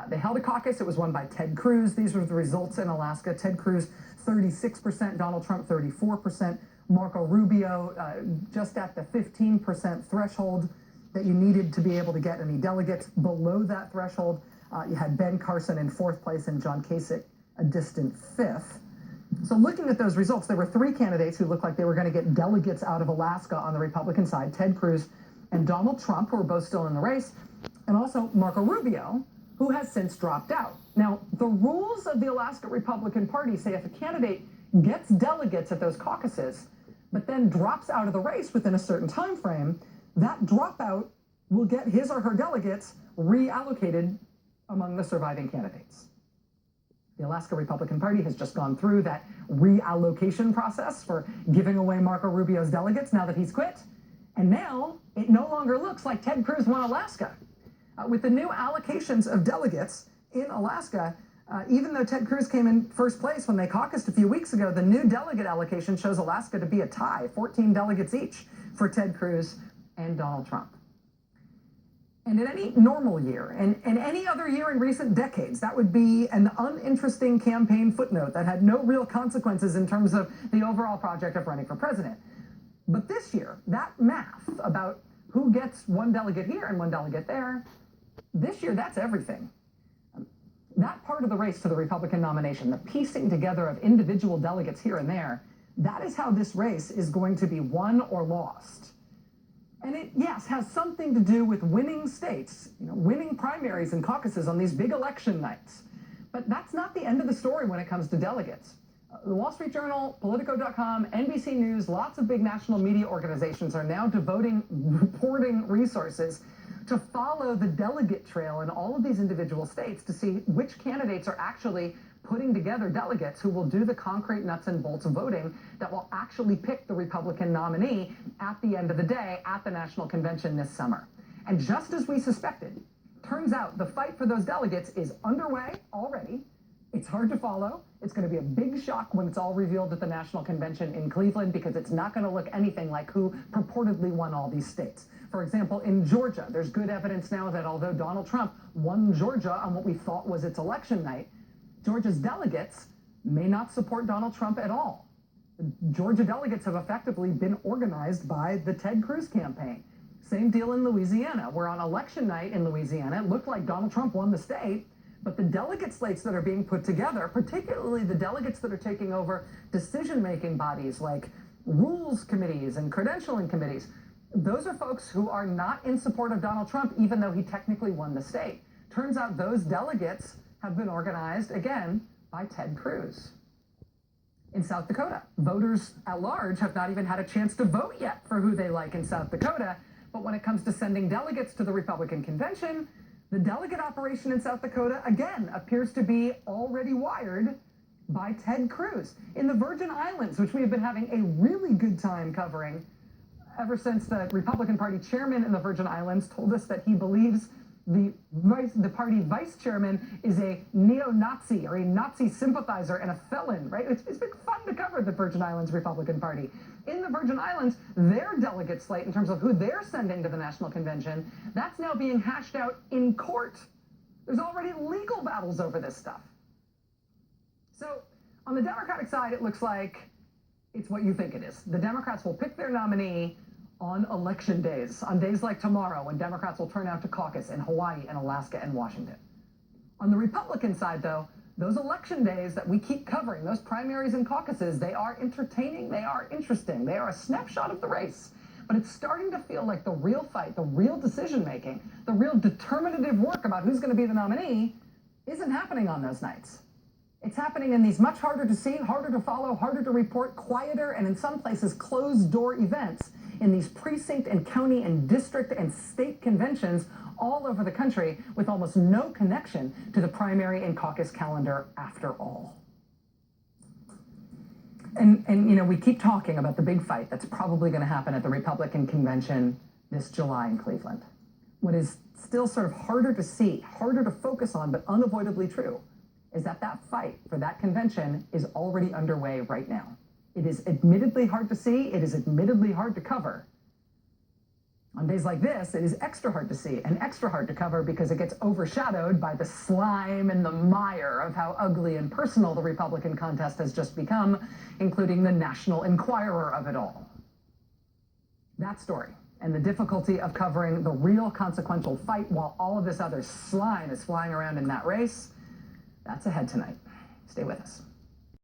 They held a caucus. It was won by Ted Cruz. These were the results in Alaska. Ted Cruz, 36%, Donald Trump, 34%, Marco Rubio, just at the 15% threshold that you needed to be able to get any delegates. Below that threshold, you had Ben Carson in fourth place and John Kasich a distant fifth. So looking at those results, there were three candidates who looked like they were going to get delegates out of Alaska on the Republican side, Ted Cruz and Donald Trump, who are both still in the race, and also Marco Rubio, who has since dropped out. Now, the rules of the Alaska Republican Party say if a candidate gets delegates at those caucuses, but then drops out of the race within a certain time frame, that dropout will get his or her delegates reallocated among the surviving candidates. The Alaska Republican Party has just gone through that reallocation process for giving away Marco Rubio's delegates now that he's quit. And now it no longer looks like Ted Cruz won Alaska. With the new allocations of delegates in Alaska, even though Ted Cruz came in first place when they caucused a few weeks ago, the new delegate allocation shows Alaska to be a tie, 14 delegates each for Ted Cruz and Donald Trump. And in any normal year, and any other year in recent decades, that would be an uninteresting campaign footnote that had no real consequences in terms of the overall project of running for president. But this year, that math about who gets one delegate here and one delegate there, this year, that's everything. That part of the race to the Republican nomination, the piecing together of individual delegates here and there, that is how this race is going to be won or lost. And it, yes, has something to do with winning states, winning primaries and caucuses on these big election nights. But that's not the end of the story when it comes to delegates. The Wall Street Journal, Politico.com, NBC News, lots of big national media organizations are now devoting reporting resources to follow the delegate trail in all of these individual states to see which candidates are actually putting together delegates who will do the concrete nuts and bolts of voting that will actually pick the Republican nominee at the end of the day at the national convention this summer. And just as we suspected, turns out the fight for those delegates is underway already. It's hard to follow. It's going to be a big shock when it's all revealed at the national convention in Cleveland because it's not going to look anything like who purportedly won all these states. For example, in Georgia, there's good evidence now that although Donald Trump won Georgia on what we thought was its election night, Georgia's delegates may not support Donald Trump at all. The Georgia delegates have effectively been organized by the Ted Cruz campaign. Same deal in Louisiana, where on election night in Louisiana, it looked like Donald Trump won the state, but the delegate slates that are being put together, particularly the delegates that are taking over decision-making bodies like rules committees and credentialing committees, those are folks who are not in support of Donald Trump, even though he technically won the state. Turns out those delegates have been organized, again, by Ted Cruz. In South Dakota, voters at large have not even had a chance to vote yet for who they like in South Dakota, but when it comes to sending delegates to the Republican convention, the delegate operation in South Dakota, again, appears to be already wired by Ted Cruz. In the Virgin Islands, which we have been having a really good time covering ever since the Republican Party chairman in the Virgin Islands told us that he believes the party vice chairman is a neo-Nazi or a Nazi sympathizer and a felon, right? It's been fun to cover the Virgin Islands Republican Party. In the Virgin Islands, their delegate slate in terms of who they're sending to the national convention, that's now being hashed out in court. There's already legal battles over this stuff. So on the Democratic side, it looks like it's what you think it is. The Democrats will pick their nominee on election days, on days like tomorrow when Democrats will turn out to caucus in Hawaii and Alaska and Washington. On the Republican side, though, those election days that we keep covering, those primaries and caucuses, they are entertaining, they are interesting, they are a snapshot of the race. But it's starting to feel like the real fight, the real decision-making, the real determinative work about who's going to be the nominee isn't happening on those nights. It's happening in these much harder to see, harder to follow, harder to report, quieter, and in some places closed-door events in these precinct and county and district and state conventions all over the country with almost no connection to the primary and caucus calendar after all. And we keep talking about the big fight that's probably going to happen at the Republican convention this July in Cleveland. What is still sort of harder to see, harder to focus on, but unavoidably true, is that that fight for that convention is already underway right now. It is admittedly hard to see, it is admittedly hard to cover, On days like this, it is extra hard to see and extra hard to cover because it gets overshadowed by the slime and the mire of how ugly and personal the Republican contest has just become, including the National Enquirer of it all. That story and the difficulty of covering the real consequential fight while all of this other slime is flying around in that race, that's ahead tonight. Stay with us.